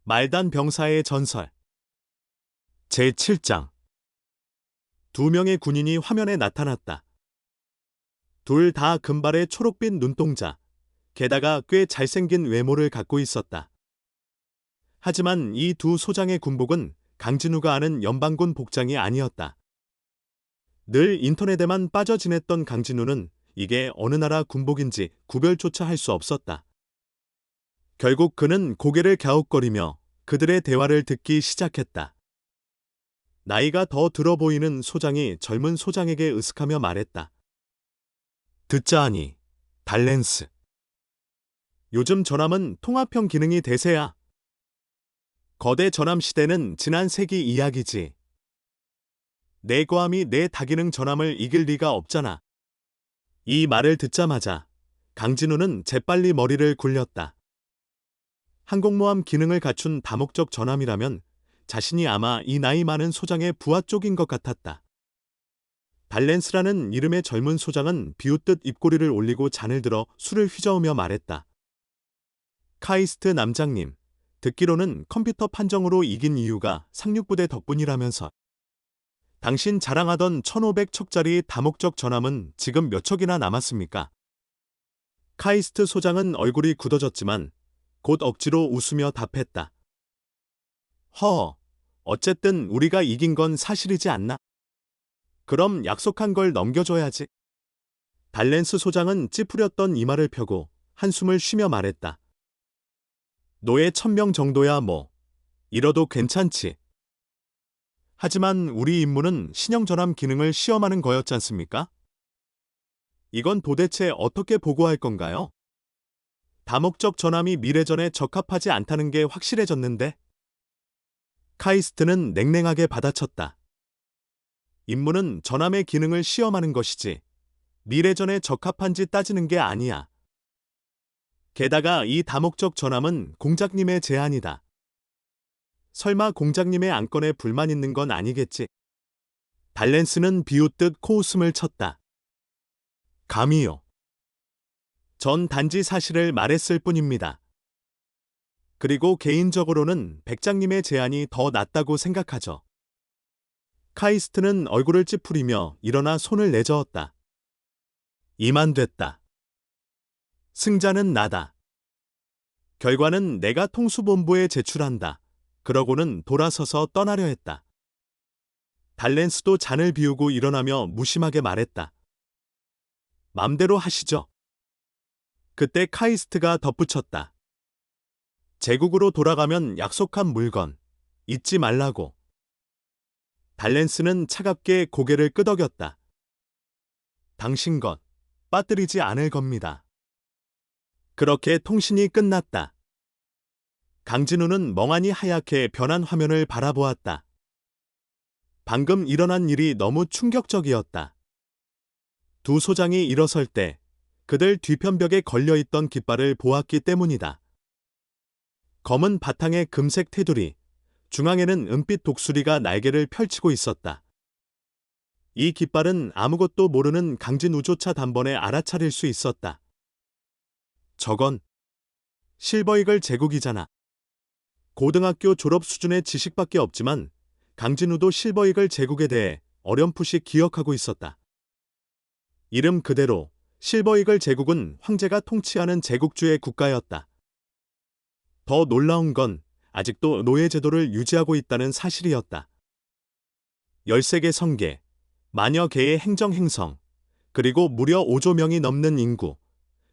말단 병사의 전설 제7장 두 명의 군인이 화면에 나타났다. 둘 다 금발의 초록빛 눈동자, 게다가 꽤 잘생긴 외모를 갖고 있었다. 하지만 이 두 소장의 군복은 강진우가 아는 연방군 복장이 아니었다. 늘 인터넷에만 빠져 지냈던 강진우는 이게 어느 나라 군복인지 구별조차 할 수 없었다. 결국 그는 고개를 갸웃거리며 그들의 대화를 듣기 시작했다. 나이가 더 들어 보이는 소장이 젊은 소장에게 으슥하며 말했다. 듣자 하니, 달렌스. 요즘 전함은 통합형 기능이 대세야. 거대 전함 시대는 지난 세기 이야기지. 내 고함이 내 다기능 전함을 이길 리가 없잖아. 이 말을 듣자마자 강진우는 재빨리 머리를 굴렸다. 항공모함 기능을 갖춘 다목적 전함이라면 자신이 아마 이 나이 많은 소장의 부하 쪽인 것 같았다. 달렌스라는 이름의 젊은 소장은 비웃듯 입꼬리를 올리고 잔을 들어 술을 휘저으며 말했다. 카이스트 남장님, 듣기로는 컴퓨터 판정으로 이긴 이유가 상륙부대 덕분이라면서. 당신 자랑하던 1500척짜리 다목적 전함은 지금 몇 척이나 남았습니까? 카이스트 소장은 얼굴이 굳어졌지만 곧 억지로 웃으며 답했다. 어쨌든 우리가 이긴 건 사실이지 않나? 그럼 약속한 걸 넘겨줘야지. 달렌스 소장은 찌푸렸던 이마를 펴고 한숨을 쉬며 말했다. 노예 1000명 정도야 뭐. 이러도 괜찮지. 하지만 우리 임무는 신형 전함 기능을 시험하는 거였잖습니까? 이건 도대체 어떻게 보고할 건가요? 다목적 전함이 미래전에 적합하지 않다는 게 확실해졌는데? 카이스트는 냉랭하게 받아쳤다. 임무는 전함의 기능을 시험하는 것이지 미래전에 적합한지 따지는 게 아니야. 게다가 이 다목적 전함은 공작님의 제안이다. 설마 공작님의 안건에 불만 있는 건 아니겠지? 달렌스는 비웃듯 코웃음을 쳤다. 감히요. 전 단지 사실을 말했을 뿐입니다. 그리고 개인적으로는 백장님의 제안이 더 낫다고 생각하죠. 카이스트는 얼굴을 찌푸리며 일어나 손을 내저었다. 이만 됐다. 승자는 나다. 결과는 내가 통수본부에 제출한다. 그러고는 돌아서서 떠나려 했다. 달렌스도 잔을 비우고 일어나며 무심하게 말했다. 맘대로 하시죠. 그때 카이스트가 덧붙였다. 제국으로 돌아가면 약속한 물건 잊지 말라고. 달렌스는 차갑게 고개를 끄덕였다. 당신 것 빠뜨리지 않을 겁니다. 그렇게 통신이 끝났다. 강진우는 멍하니 하얗게 변한 화면을 바라보았다. 방금 일어난 일이 너무 충격적이었다. 두 소장이 일어설 때 그들 뒤편벽에 걸려있던 깃발을 보았기 때문이다. 검은 바탕에 금색 테두리, 중앙에는 은빛 독수리가 날개를 펼치고 있었다. 이 깃발은 아무것도 모르는 강진우조차 단번에 알아차릴 수 있었다. 저건 실버이글 제국이잖아. 고등학교 졸업 수준의 지식밖에 없지만 강진우도 실버이글 제국에 대해 어렴풋이 기억하고 있었다. 이름 그대로 실버이글 제국은 황제가 통치하는 제국주의 국가였다. 더 놀라운 건 아직도 노예제도를 유지하고 있다는 사실이었다. 13개 성계, 만여 개의 행정행성, 그리고 무려 5조 명이 넘는 인구,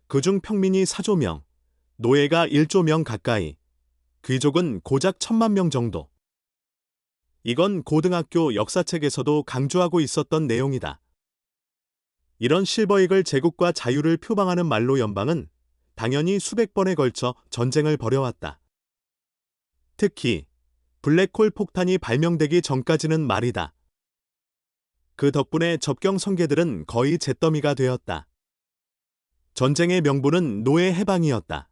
그중 평민이 4조 명, 노예가 1조 명 가까이, 귀족은 고작 1000만 명 정도. 이건 고등학교 역사책에서도 강조하고 있었던 내용이다. 이런 실버이글 제국과 자유를 표방하는 말로 연방은 당연히 수백 번에 걸쳐 전쟁을 벌여왔다. 특히 블랙홀 폭탄이 발명되기 전까지는 말이다. 그 덕분에 접경 성계들은 거의 잿더미가 되었다. 전쟁의 명분은 노예 해방이었다.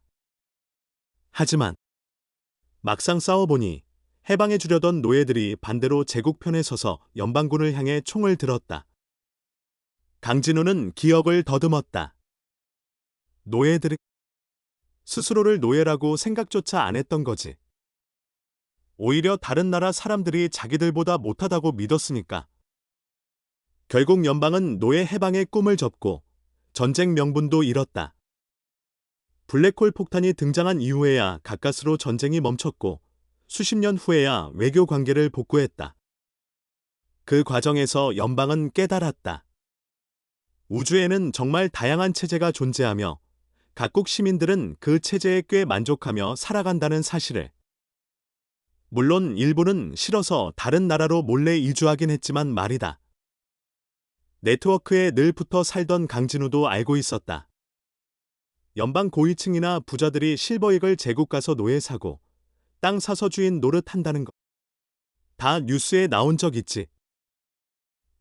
하지만 막상 싸워보니 해방해주려던 노예들이 반대로 제국 편에 서서 연방군을 향해 총을 들었다. 강진우는 기억을 더듬었다. 노예들이 스스로를 노예라고 생각조차 안 했던 거지. 오히려 다른 나라 사람들이 자기들보다 못하다고 믿었으니까. 결국 연방은 노예 해방의 꿈을 접고 전쟁 명분도 잃었다. 블랙홀 폭탄이 등장한 이후에야 가까스로 전쟁이 멈췄고 수십 년 후에야 외교 관계를 복구했다. 그 과정에서 연방은 깨달았다. 우주에는 정말 다양한 체제가 존재하며 각국 시민들은 그 체제에 꽤 만족하며 살아간다는 사실을. 물론 일부는 싫어서 다른 나라로 몰래 이주하긴 했지만 말이다. 네트워크에 늘 붙어 살던 강진우도 알고 있었다. 연방 고위층이나 부자들이 실버익을 제국 가서 노예 사고 땅 사서 주인 노릇한다는 것. 다 뉴스에 나온 적 있지.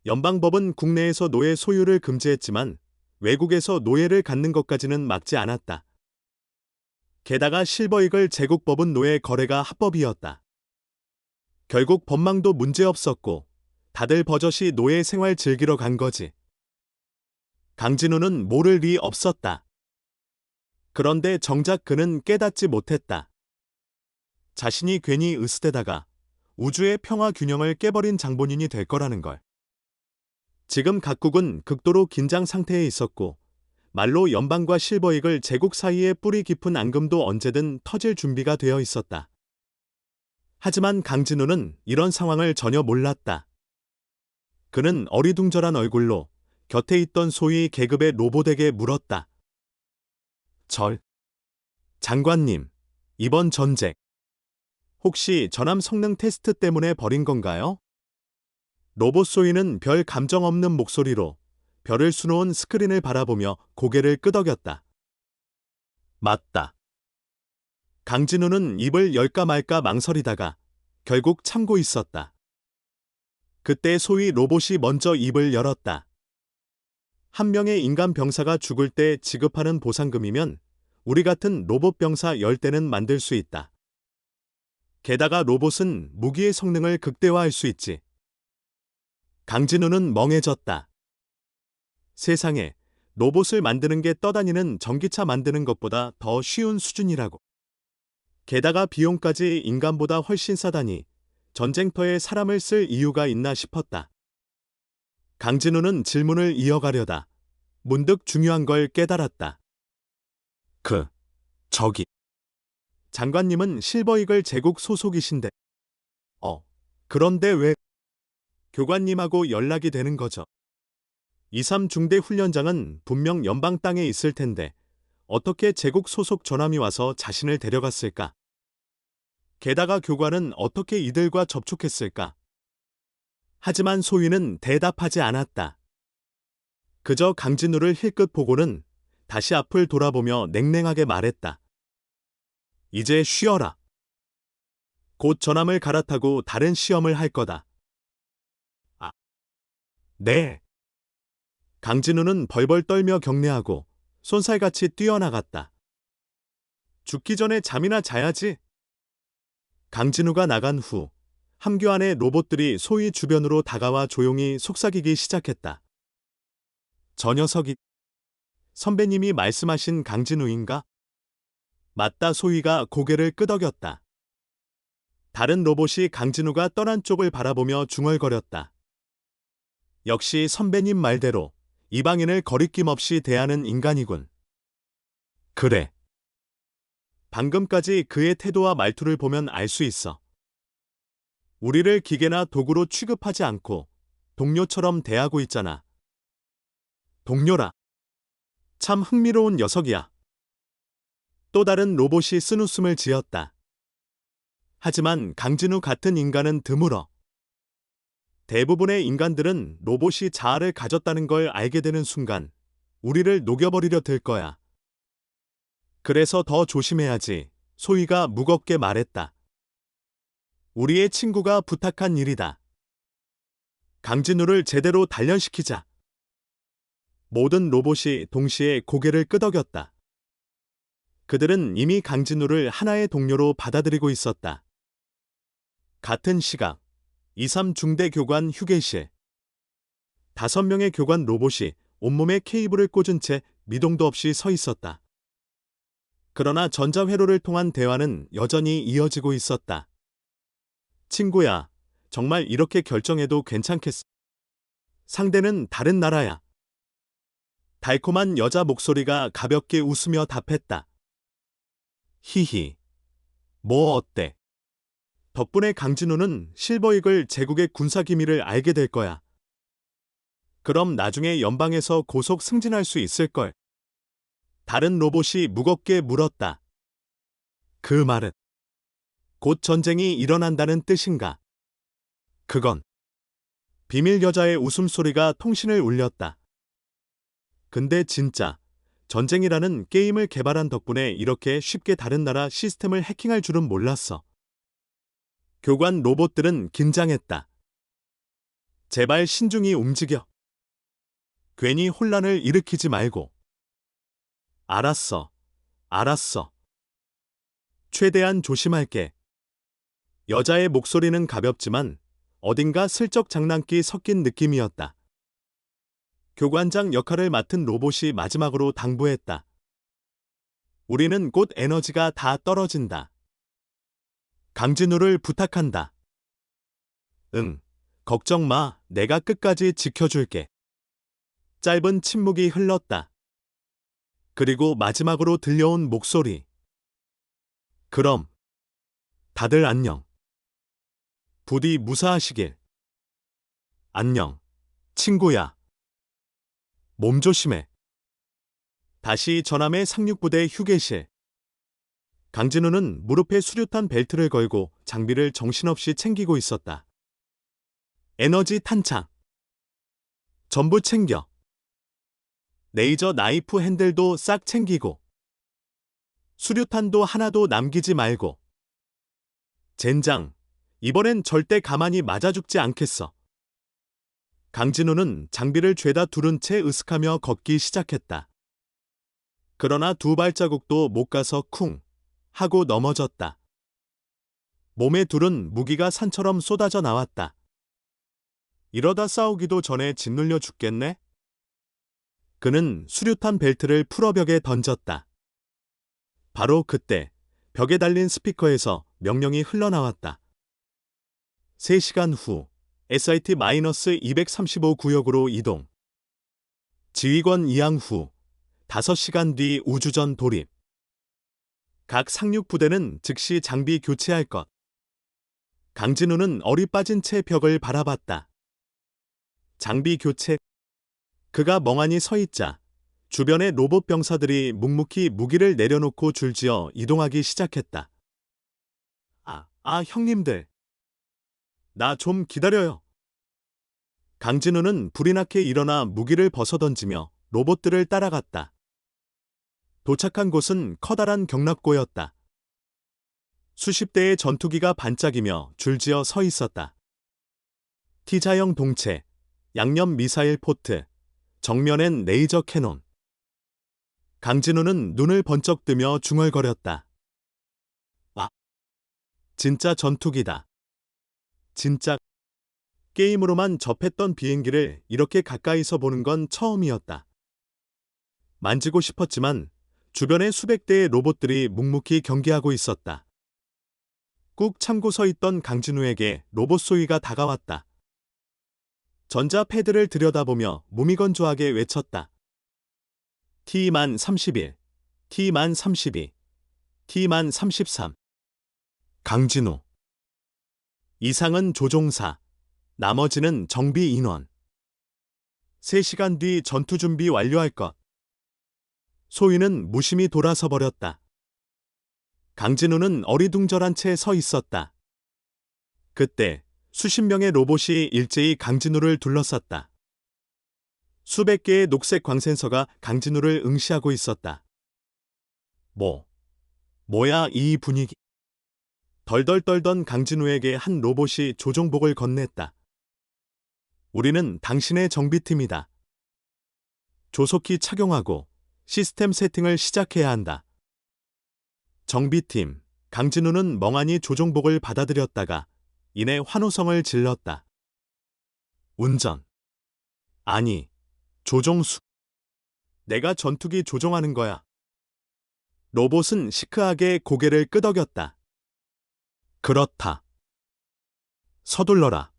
연방법은 국내에서 노예 소유를 금지했지만 외국에서 노예를 갖는 것까지는 막지 않았다. 게다가 실버익을 제국법은 노예 거래가 합법이었다. 결국 법망도 문제없었고 다들 버젓이 노예 생활 즐기러 간 거지. 강진우는 모를 리 없었다. 그런데 정작 그는 깨닫지 못했다. 자신이 괜히 으스대다가 우주의 평화 균형을 깨버린 장본인이 될 거라는 걸. 지금 각국은 극도로 긴장 상태에 있었고 말로 연방과 실버익을 제국 사이에 뿌리 깊은 앙금도 언제든 터질 준비가 되어 있었다. 하지만 강진우는 이런 상황을 전혀 몰랐다. 그는 어리둥절한 얼굴로 곁에 있던 소위 계급의 로봇에게 물었다. 장관님, 이번 전쟁 혹시 전함 성능 테스트 때문에 벌인 건가요? 로봇 소위는 별 감정 없는 목소리로 별을 수놓은 스크린을 바라보며 고개를 끄덕였다. 맞다. 강진우는 입을 열까 말까 망설이다가 결국 참고 있었다. 그때 소위 로봇이 먼저 입을 열었다. 한 명의 인간 병사가 죽을 때 지급하는 보상금이면 우리 같은 로봇 병사 10대는 만들 수 있다. 게다가 로봇은 무기의 성능을 극대화할 수 있지. 강진우는 멍해졌다. 세상에 로봇을 만드는 게 떠다니는 전기차 만드는 것보다 더 쉬운 수준이라고. 게다가 비용까지 인간보다 훨씬 싸다니 전쟁터에 사람을 쓸 이유가 있나 싶었다. 강진우는 질문을 이어가려다 문득 중요한 걸 깨달았다. 저기. 장관님은 실버이글 제국 소속이신데. 그런데 왜 교관님하고 연락이 되는 거죠? 2, 3 중대 훈련장은 분명 연방 땅에 있을 텐데 어떻게 제국 소속 전함이 와서 자신을 데려갔을까? 게다가 교관은 어떻게 이들과 접촉했을까? 하지만 소위는 대답하지 않았다. 그저 강진우를 힐끗 보고는 다시 앞을 돌아보며 냉랭하게 말했다. 이제 쉬어라. 곧 전함을 갈아타고 다른 시험을 할 거다. 네. 강진우는 벌벌 떨며 경례하고 쏜살같이 뛰어나갔다. 죽기 전에 잠이나 자야지. 강진우가 나간 후 함교 안의 로봇들이 소위 주변으로 다가와 조용히 속삭이기 시작했다. 저 녀석이 선배님이 말씀하신 강진우인가? 맞다. 소위가 고개를 끄덕였다. 다른 로봇이 강진우가 떠난 쪽을 바라보며 중얼거렸다. 역시 선배님 말대로 이방인을 거리낌 없이 대하는 인간이군. 그래. 방금까지 그의 태도와 말투를 보면 알 수 있어. 우리를 기계나 도구로 취급하지 않고 동료처럼 대하고 있잖아. 동료라. 참 흥미로운 녀석이야. 또 다른 로봇이 쓴웃음을 지었다. 하지만 강진우 같은 인간은 드물어. 대부분의 인간들은 로봇이 자아를 가졌다는 걸 알게 되는 순간 우리를 녹여버리려 들 거야. 그래서 더 조심해야지. 소희가 무겁게 말했다. 우리의 친구가 부탁한 일이다. 강진우를 제대로 단련시키자. 모든 로봇이 동시에 고개를 끄덕였다. 그들은 이미 강진우를 하나의 동료로 받아들이고 있었다. 같은 시각 2, 3 중대 교관 휴게실. 5명의 교관 로봇이 온몸에 케이블을 꽂은 채 미동도 없이 서 있었다. 그러나 전자회로를 통한 대화는 여전히 이어지고 있었다. 친구야, 정말 이렇게 결정해도 괜찮겠어? 상대는 다른 나라야. 달콤한 여자 목소리가 가볍게 웃으며 답했다. 히히. 뭐 어때? 덕분에 강진우는 실버이글 제국의 군사 기밀을 알게 될 거야. 그럼 나중에 연방에서 고속 승진할 수 있을걸. 다른 로봇이 무겁게 물었다. 그 말은 곧 전쟁이 일어난다는 뜻인가? 그건 비밀 여자의 웃음소리가 통신을 울렸다. 근데 진짜 전쟁이라는 게임을 개발한 덕분에 이렇게 쉽게 다른 나라 시스템을 해킹할 줄은 몰랐어. 교관 로봇들은 긴장했다. 제발 신중히 움직여. 괜히 혼란을 일으키지 말고. 알았어. 알았어. 최대한 조심할게. 여자의 목소리는 가볍지만 어딘가 슬쩍 장난기 섞인 느낌이었다. 교관장 역할을 맡은 로봇이 마지막으로 당부했다. 우리는 곧 에너지가 다 떨어진다. 강진우를 부탁한다. 응, 걱정 마. 내가 끝까지 지켜줄게. 짧은 침묵이 흘렀다. 그리고 마지막으로 들려온 목소리. 그럼 다들 안녕. 부디 무사하시길. 안녕, 친구야. 몸 조심해. 다시 전함의 상륙부대 휴게실. 강진우는 무릎에 수류탄 벨트를 걸고 장비를 정신없이 챙기고 있었다. 에너지 탄창. 전부 챙겨. 레이저 나이프 핸들도 싹 챙기고. 수류탄도 하나도 남기지 말고. 젠장, 이번엔 절대 가만히 맞아 죽지 않겠어. 강진우는 장비를 죄다 두른 채 으슥하며 걷기 시작했다. 그러나 두 발자국도 못 가서 쿵 하고 넘어졌다. 몸에 둘은 무기가 산처럼 쏟아져 나왔다. 이러다 싸우기도 전에 짓눌려 죽겠네? 그는 수류탄 벨트를 풀어벽에 던졌다. 바로 그때 벽에 달린 스피커에서 명령이 흘러나왔다. 3시간 후 SIT-235 구역으로 이동. 지휘권 이양 후 5시간 뒤 우주전 돌입. 각 상륙 부대는 즉시 장비 교체할 것. 강진우는 어리 빠진 채 벽을 바라봤다. 장비 교체. 그가 멍하니 서 있자 주변의 로봇 병사들이 묵묵히 무기를 내려놓고 줄지어 이동하기 시작했다. 형님들. 나 좀 기다려요. 강진우는 불이 나게 일어나 무기를 벗어던지며 로봇들을 따라갔다. 도착한 곳은 커다란 경납고였다. 수십 대의 전투기가 반짝이며 줄지어 서 있었다. T자형 동체, 양념 미사일 포트, 정면엔 레이저 캐논. 강진우는 눈을 번쩍 뜨며 중얼거렸다. 진짜 전투기다. 진짜. 게임으로만 접했던 비행기를 이렇게 가까이서 보는 건 처음이었다. 만지고 싶었지만 주변에 수백 대의 로봇들이 묵묵히 경계하고 있었다. 꾹 참고 서 있던 강진우에게 로봇 소위가 다가왔다. 전자 패드를 들여다보며 무미건조하게 외쳤다. T만 31, T만 32, T만 33. 강진우. 이상은 조종사, 나머지는 정비 인원. 3시간 뒤 전투 준비 완료할 것. 소위는 무심히 돌아서 버렸다. 강진우는 어리둥절한 채 서 있었다. 그때 수십 명의 로봇이 일제히 강진우를 둘러쌌다. 수백 개의 녹색 광센서가 강진우를 응시하고 있었다. 뭐야 이 분위기. 덜덜 떨던 강진우에게 한 로봇이 조종복을 건넸다. 우리는 당신의 정비팀이다. 조속히 착용하고 시스템 세팅을 시작해야 한다. 정비팀, 강진우는 멍하니 조종복을 받아들였다가 이내 환호성을 질렀다. 운전. 아니, 조종수. 내가 전투기 조종하는 거야. 로봇은 시크하게 고개를 끄덕였다. 그렇다. 서둘러라.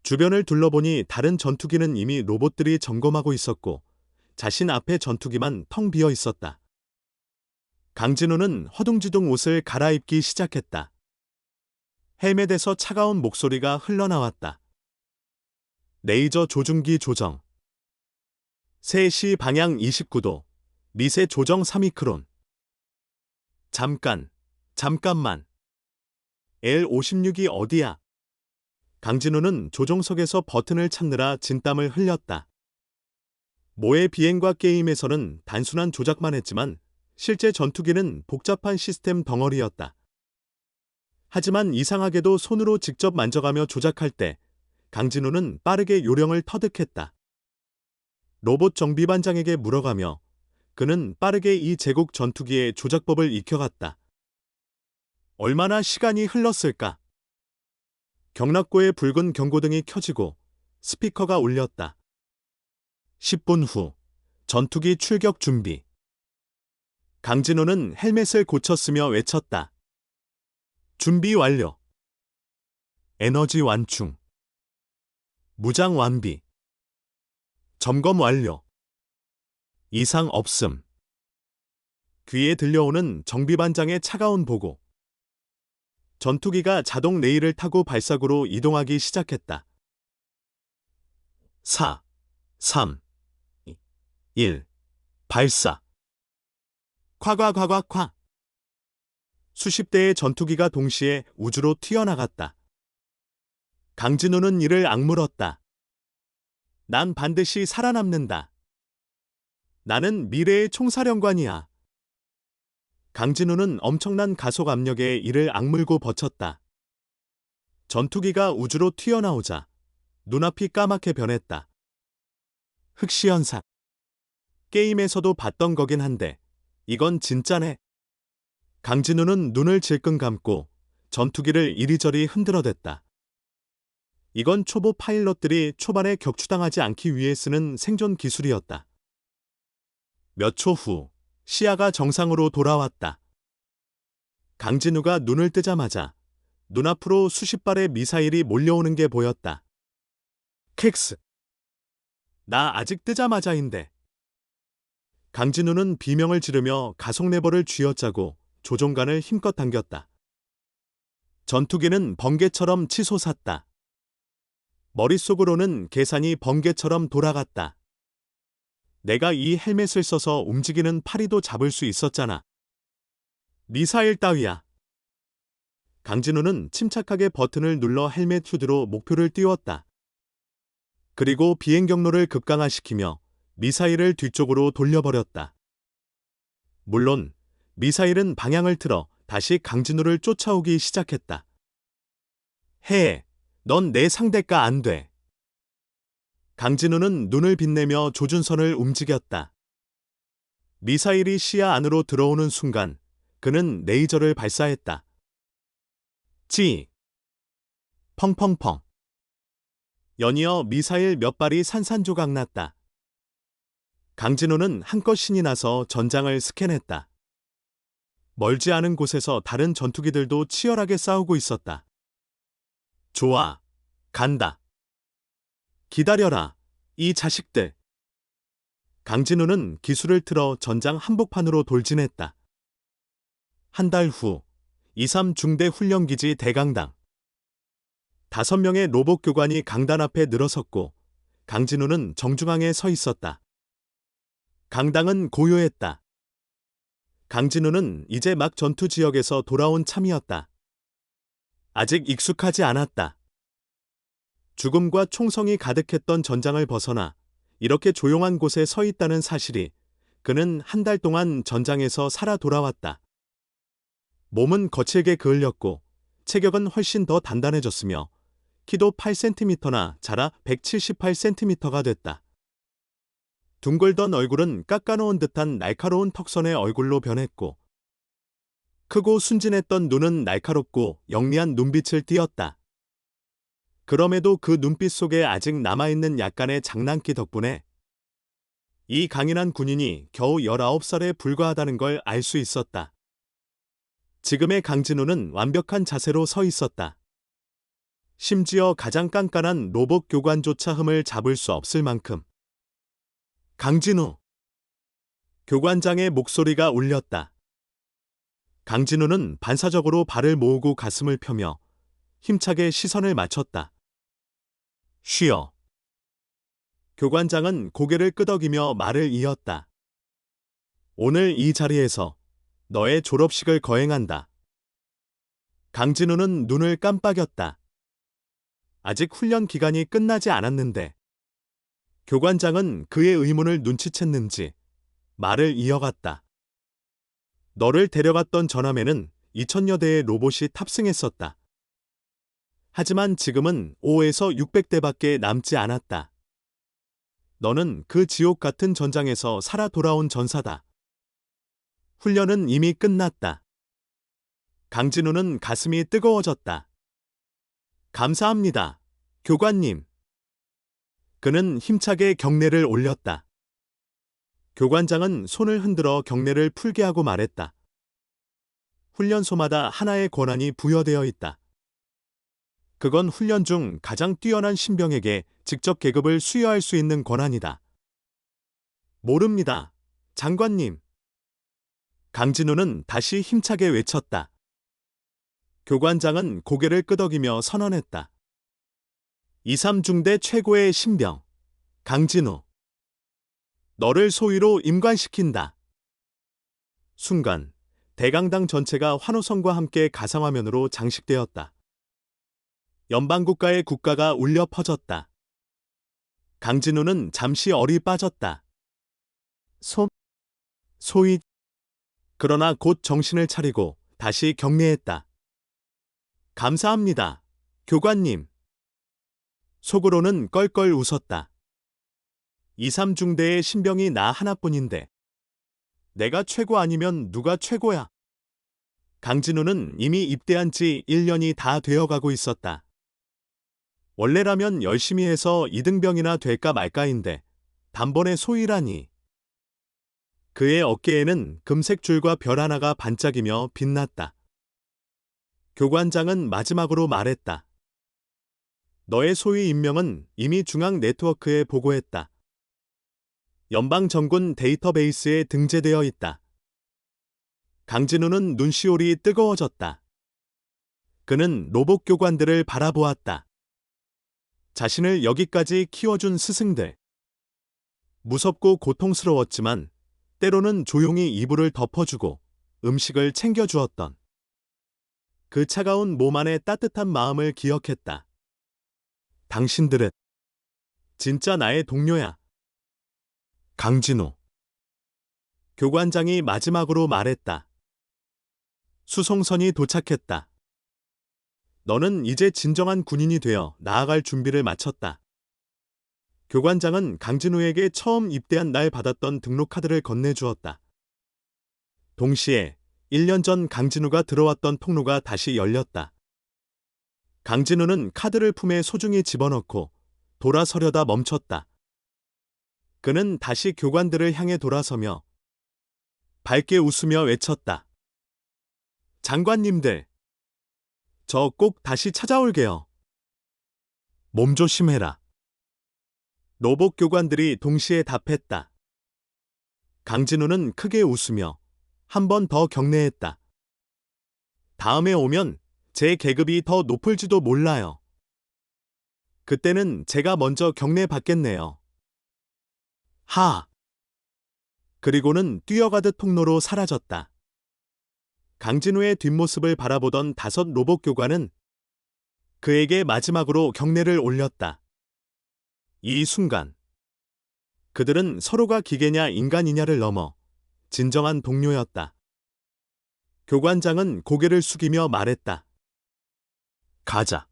주변을 둘러보니 다른 전투기는 이미 로봇들이 점검하고 있었고 자신 앞의 전투기만 텅 비어 있었다. 강진우는 허둥지둥 옷을 갈아입기 시작했다. 헬멧에서 차가운 목소리가 흘러나왔다. 레이저 조준기 조정. 3시 방향 29도. 미세 조정 3미크론. 잠깐만. L56이 어디야? 강진우는 조종석에서 버튼을 찾느라 진땀을 흘렸다. 모의 비행과 게임에서는 단순한 조작만 했지만 실제 전투기는 복잡한 시스템 덩어리였다. 하지만 이상하게도 손으로 직접 만져가며 조작할 때 강진우는 빠르게 요령을 터득했다. 로봇 정비반장에게 물어가며 그는 빠르게 이 제국 전투기의 조작법을 익혀갔다. 얼마나 시간이 흘렀을까? 경락고의 붉은 경고등이 켜지고 스피커가 울렸다. 10분 후 전투기 출격 준비. 강진우는 헬멧을 고쳤으며 외쳤다. 준비 완료. 에너지 완충. 무장 완비. 점검 완료. 이상 없음. 귀에 들려오는 정비반장의 차가운 보고. 전투기가 자동 레일을 타고 발사구로 이동하기 시작했다. 4, 3, 1, 발사. 콱. 수십 대의 전투기가 동시에 우주로 튀어나갔다. 강진우는 이를 악물었다. 난 반드시 살아남는다. 나는 미래의 총사령관이야. 강진우는 엄청난 가속 압력에 이를 악물고 버텼다. 전투기가 우주로 튀어나오자 눈앞이 까맣게 변했다. 흑시연사. 게임에서도 봤던 거긴 한데 이건 진짜네. 강진우는 눈을 질끈 감고 전투기를 이리저리 흔들어댔다. 이건 초보 파일럿들이 초반에 격추당하지 않기 위해 쓰는 생존 기술이었다. 몇 초 후 시야가 정상으로 돌아왔다. 강진우가 눈을 뜨자마자 눈앞으로 수십 발의 미사일이 몰려오는 게 보였다. 켑스. 나 아직 뜨자마자인데. 강진우는 비명을 지르며 가속 레버를 쥐어짜고 조종간을 힘껏 당겼다. 전투기는 번개처럼 치솟았다. 머릿속으로는 계산이 번개처럼 돌아갔다. 내가 이 헬멧을 써서 움직이는 파리도 잡을 수 있었잖아. 미사일 따위야. 강진우는 침착하게 버튼을 눌러 헬멧 후드로 목표를 띄웠다. 그리고 비행 경로를 급강화시키며 미사일을 뒤쪽으로 돌려버렸다. 물론 미사일은 방향을 틀어 다시 강진우를 쫓아오기 시작했다. 해, 넌 내 상대가 안 돼. 강진우는 눈을 빛내며 조준선을 움직였다. 미사일이 시야 안으로 들어오는 순간 그는 레이저를 발사했다. 찌! 펑펑펑. 연이어 미사일 몇 발이 산산조각 났다. 강진우는 한껏 신이 나서 전장을 스캔했다. 멀지 않은 곳에서 다른 전투기들도 치열하게 싸우고 있었다. 좋아, 간다. 기다려라, 이 자식들. 강진우는 기술을 틀어 전장 한복판으로 돌진했다. 한 달 후 23 중대 훈련기지 대강당. 5명의 로봇 교관이 강단 앞에 늘어섰고 강진우는 정중앙에 서 있었다. 강당은 고요했다. 강진우는 이제 막 전투 지역에서 돌아온 참이었다. 아직 익숙하지 않았다. 죽음과 총성이 가득했던 전장을 벗어나 이렇게 조용한 곳에 서 있다는 사실이 그는 한 달 동안 전장에서 살아 돌아왔다. 몸은 거칠게 그을렸고 체격은 훨씬 더 단단해졌으며 키도 8cm나 자라 178cm가 됐다. 둥글던 얼굴은 깎아놓은 듯한 날카로운 턱선의 얼굴로 변했고 크고 순진했던 눈은 날카롭고 영리한 눈빛을 띄었다. 그럼에도 그 눈빛 속에 아직 남아있는 약간의 장난기 덕분에 이 강인한 군인이 겨우 19살에 불과하다는 걸 알 수 있었다. 지금의 강진우는 완벽한 자세로 서 있었다. 심지어 가장 깐깐한 로봇 교관조차 흠을 잡을 수 없을 만큼. 강진우! 교관장의 목소리가 울렸다. 강진우는 반사적으로 발을 모으고 가슴을 펴며 힘차게 시선을 맞췄다. 쉬어. 교관장은 고개를 끄덕이며 말을 이었다. 오늘 이 자리에서 너의 졸업식을 거행한다. 강진우는 눈을 깜빡였다. 아직 훈련 기간이 끝나지 않았는데. 교관장은 그의 의문을 눈치챘는지 말을 이어갔다. 너를 데려갔던 전함에는 2000여 대의 로봇이 탑승했었다. 하지만 지금은 5에서 600대밖에 남지 않았다. 너는 그 지옥 같은 전장에서 살아 돌아온 전사다. 훈련은 이미 끝났다. 강진우는 가슴이 뜨거워졌다. 감사합니다, 교관님. 그는 힘차게 경례를 올렸다. 교관장은 손을 흔들어 경례를 풀게 하고 말했다. 훈련소마다 하나의 권한이 부여되어 있다. 그건 훈련 중 가장 뛰어난 신병에게 직접 계급을 수여할 수 있는 권한이다. 모릅니다, 장관님. 강진우는 다시 힘차게 외쳤다. 교관장은 고개를 끄덕이며 선언했다. 23중대 최고의 신병, 강진우. 너를 소위로 임관시킨다. 순간 대강당 전체가 환호성과 함께 가상화면으로 장식되었다. 연방국가의 국가가 울려 퍼졌다. 강진우는 잠시 얼이 빠졌다. 소위. 그러나 곧 정신을 차리고 다시 경례했다. 감사합니다, 교관님. 속으로는 껄껄 웃었다. 23중대의 신병이 나 하나뿐인데 내가 최고 아니면 누가 최고야? 강진우는 이미 입대한 지 1년이 다 되어가고 있었다. 원래라면 열심히 해서 2등병이나 될까 말까인데 단번에 소위라니. 그의 어깨에는 금색 줄과 별 하나가 반짝이며 빛났다. 교관장은 마지막으로 말했다. 너의 소위 임명은 이미 중앙 네트워크에 보고했다. 연방정군 데이터베이스에 등재되어 있다. 강진우는 눈시울이 뜨거워졌다. 그는 로봇 교관들을 바라보았다. 자신을 여기까지 키워준 스승들. 무섭고 고통스러웠지만 때로는 조용히 이불을 덮어주고 음식을 챙겨주었던 그 차가운 몸 안의 따뜻한 마음을 기억했다. 당신들은 진짜 나의 동료야. 강진우. 교관장이 마지막으로 말했다. 수송선이 도착했다. 너는 이제 진정한 군인이 되어 나아갈 준비를 마쳤다. 교관장은 강진우에게 처음 입대한 날 받았던 등록카드를 건네주었다. 동시에 1년 전 강진우가 들어왔던 통로가 다시 열렸다. 강진우는 카드를 품에 소중히 집어넣고 돌아서려다 멈췄다. 그는 다시 교관들을 향해 돌아서며 밝게 웃으며 외쳤다. 장관님들, 저 꼭 다시 찾아올게요. 몸 조심해라. 로봇 교관들이 동시에 답했다. 강진우는 크게 웃으며 한 번 더 경례했다. 다음에 오면 제 계급이 더 높을지도 몰라요. 그때는 제가 먼저 경례 받겠네요. 하! 그리고는 뛰어가듯 통로로 사라졌다. 강진우의 뒷모습을 바라보던 5 로봇 교관은 그에게 마지막으로 경례를 올렸다. 이 순간 그들은 서로가 기계냐 인간이냐를 넘어 진정한 동료였다. 교관장은 고개를 숙이며 말했다. 가자.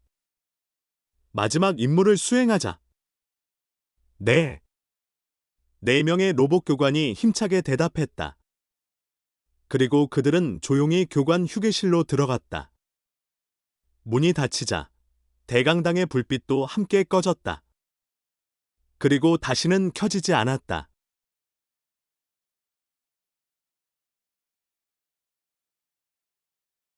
마지막 임무를 수행하자. 네. 4명의 로봇 교관이 힘차게 대답했다. 그리고 그들은 조용히 교관 휴게실로 들어갔다. 문이 닫히자 대강당의 불빛도 함께 꺼졌다. 그리고 다시는 켜지지 않았다.